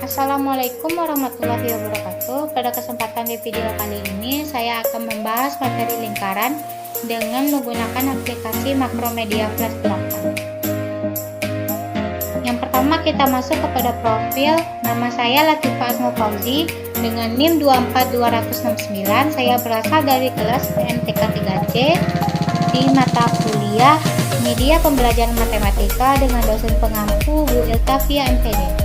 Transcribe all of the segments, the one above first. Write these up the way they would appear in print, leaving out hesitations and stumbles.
Assalamualaikum warahmatullahi wabarakatuh. Pada kesempatan di video kali ini saya akan membahas materi lingkaran dengan menggunakan aplikasi Makromedia Flash 8. Yang pertama kita masuk kepada profil. Nama saya Latifah Asma Fauzi dengan NIM 24269. Saya berasal dari kelas PMTK 3C di mata kuliah Media Pembelajaran Matematika dengan dosen pengampu Bu Iltavia MPD.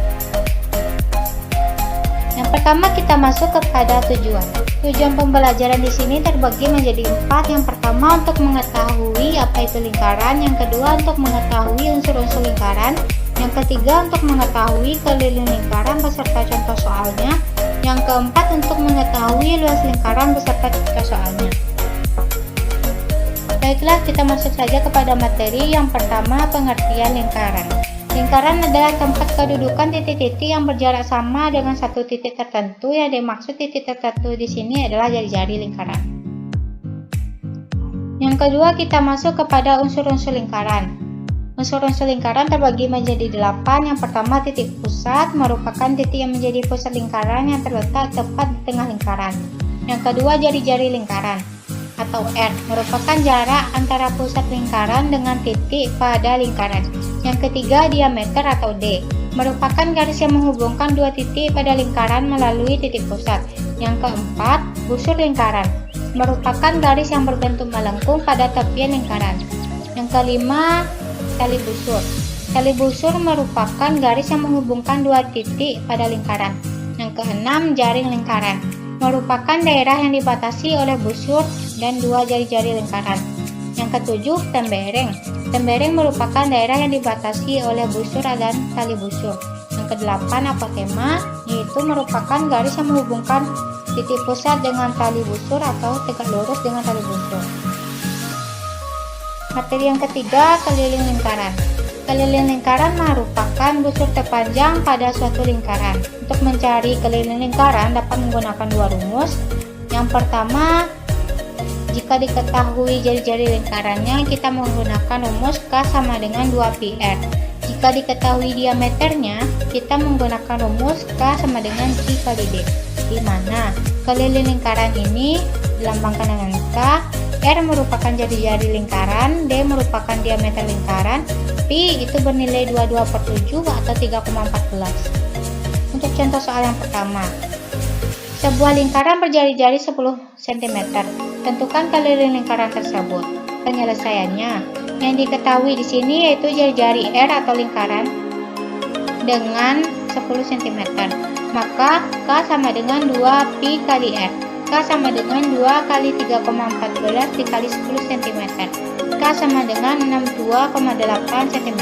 Yang pertama kita masuk kepada tujuan. Tujuan pembelajaran di sini terbagi menjadi 4. Yang pertama untuk mengetahui apa itu lingkaran, yang kedua untuk mengetahui unsur-unsur lingkaran, yang ketiga untuk mengetahui keliling lingkaran beserta contoh soalnya, yang keempat untuk mengetahui luas lingkaran beserta contoh soalnya. Baiklah, kita masuk saja kepada materi. Yang pertama, pengertian lingkaran. Lingkaran adalah tempat kedudukan titik-titik yang berjarak sama dengan satu titik tertentu. Yang dimaksud titik tertentu di sini adalah jari-jari lingkaran. Yang kedua, kita masuk kepada unsur-unsur lingkaran. Unsur-unsur lingkaran terbagi menjadi 8. Yang pertama, titik pusat merupakan titik yang menjadi pusat lingkaran yang terletak tepat di tengah lingkaran. Yang kedua, jari-jari lingkaran atau R merupakan jarak antara pusat lingkaran dengan titik pada lingkaran. Yang ketiga, diameter atau D merupakan garis yang menghubungkan dua titik pada lingkaran melalui titik pusat. Yang keempat, busur lingkaran merupakan garis yang berbentuk melengkung pada tepian lingkaran. Yang kelima, tali busur. Tali busur merupakan garis yang menghubungkan dua titik pada lingkaran. Yang keenam, jaring lingkaran merupakan daerah yang dibatasi oleh busur dan dua jari-jari lingkaran. Yang ketujuh, tembereng. Tembereng merupakan daerah yang dibatasi oleh busur dan tali busur. Yang kedelapan, apotema, yaitu merupakan garis yang menghubungkan titik pusat dengan tali busur atau tegak lurus dengan tali busur. Materi yang ketiga, keliling lingkaran. Keliling lingkaran merupakan busur terpanjang pada suatu lingkaran. Untuk mencari keliling lingkaran dapat menggunakan dua rumus. Yang pertama, jika diketahui jari-jari lingkarannya, kita menggunakan rumus K sama dengan 2πr. Jika diketahui diameternya, kita menggunakan rumus K sama dengan Q kali D, di mana keliling lingkaran ini dilambangkan dengan K, R merupakan jari-jari lingkaran, D merupakan diameter lingkaran, Pi itu bernilai 22/7 atau 3,14. Untuk contoh soal yang pertama, sebuah lingkaran berjari-jari 10 cm. Tentukan keliling lingkaran tersebut. Penyelesaiannya, yang diketahui di sini yaitu jari-jari R atau lingkaran dengan 10 cm. Maka K sama dengan 2π kali R. K sama dengan 2 kali 3,14 dikali 10 cm. K sama dengan 62,8 cm.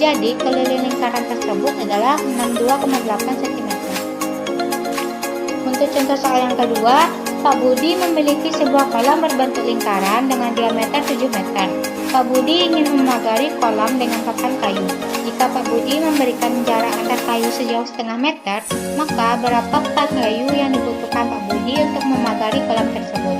Jadi keliling lingkaran tersebut adalah 62,8 cm. Untuk contoh soal yang kedua, Pak Budi memiliki sebuah kolam berbentuk lingkaran dengan diameter 7 meter. Pak Budi ingin memagari kolam dengan papan kayu. Jika Pak Budi memberikan jarak antar kayu sejauh setengah meter, maka berapa papan kayu yang dibutuhkan Pak Budi untuk memagari kolam tersebut?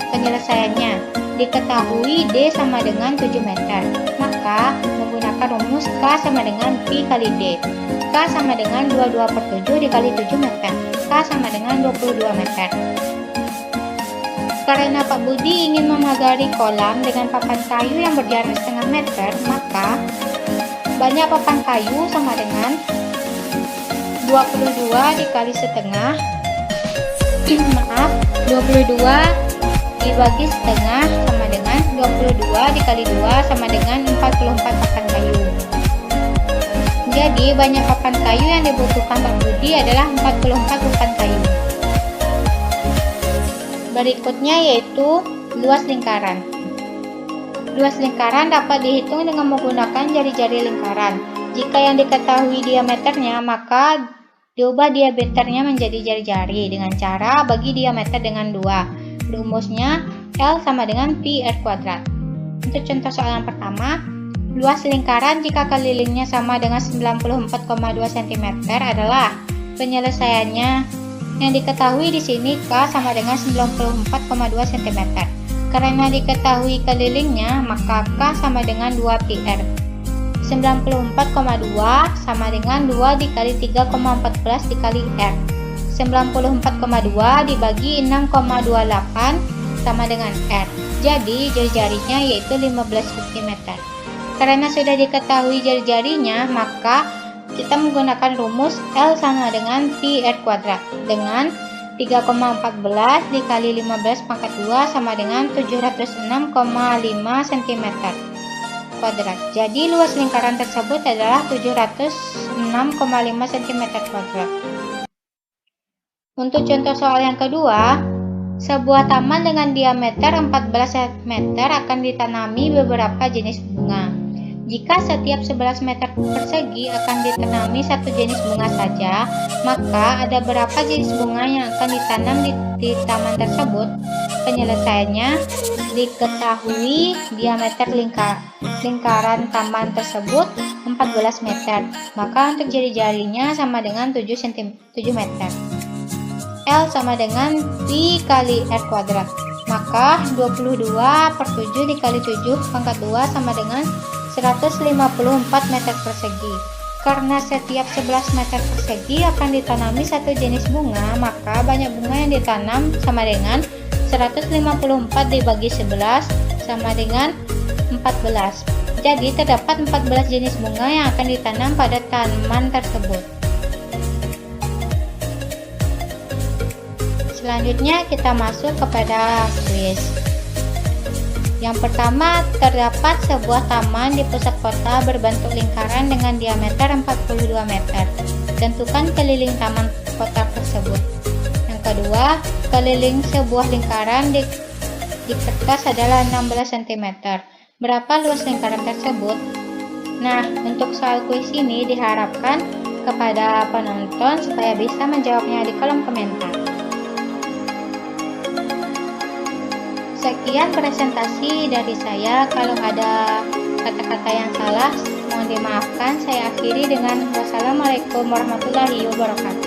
Penyelesaiannya, diketahui D sama dengan 7 meter, maka menggunakan rumus K sama dengan Pi kali D. K sama dengan 22/7 dikali 7 meter. K sama dengan 22 meter. Karena Pak Budi ingin memagari kolam dengan papan kayu yang berjarak setengah meter, maka banyak papan kayu sama dengan 22 dikali setengah 22 dibagi setengah sama dengan 22 dikali 2 sama dengan 44 papan kayu. Jadi banyak papan kayu yang dibutuhkan Pak Budi adalah 44 papan kayu. Berikutnya yaitu luas lingkaran. Luas lingkaran dapat dihitung dengan menggunakan jari-jari lingkaran. Jika yang diketahui diameternya, maka diubah diameternya menjadi jari-jari dengan cara bagi diameter dengan 2. Rumusnya L sama dengan Pi R kuadrat. Untuk contoh soal yang pertama, luas lingkaran jika kelilingnya sama dengan 94,2 cm adalah. Penyelesaiannya, yang diketahui di sini K sama dengan 94,2 cm. Karena diketahui kelilingnya, maka K sama dengan 2πr. 94,2 sama dengan 2 dikali 3,14 dikali R. 94,2 dibagi 6,28 sama dengan R. Jadi jari-jarinya yaitu 15 cm. Karena sudah diketahui jari-jarinya, maka kita menggunakan rumus L sama dengan pi R kuadrat dengan 3,14 dikali 15 pangkat 2 sama dengan 706,5 cm kuadrat. Jadi luas lingkaran tersebut adalah 706,5 cm kuadrat. Untuk contoh soal yang kedua, sebuah taman dengan diameter 14 cm akan ditanami beberapa jenis bunga. Jika setiap 11 meter persegi akan ditanami satu jenis bunga saja, maka ada berapa jenis bunga yang akan ditanam di taman tersebut? Penyelesaiannya, diketahui diameter lingkaran taman tersebut 14 meter, maka untuk jari-jarinya sama dengan 7 meter. L sama dengan pi kali R kuadrat, maka 22/7 dikali 7 pangkat 2 sama dengan 154 meter persegi. Karena setiap 11 meter persegi akan ditanami satu jenis bunga, maka banyak bunga yang ditanam sama dengan 154 dibagi 11 sama dengan 14. Jadi terdapat 14 jenis bunga yang akan ditanam pada taman tersebut. Selanjutnya kita masuk kepada kuis. Yang pertama, terdapat sebuah taman di pusat kota berbentuk lingkaran dengan diameter 42 meter. Tentukan keliling taman kota tersebut. Yang kedua, keliling sebuah lingkaran di kertas adalah 16 cm. Berapa luas lingkaran tersebut? Nah, untuk soal kuis ini diharapkan kepada penonton supaya bisa menjawabnya di kolom komentar. Sekian presentasi dari saya. Kalau ada kata-kata yang salah, mohon dimaafkan. Saya akhiri dengan wassalamualaikum warahmatullahi wabarakatuh.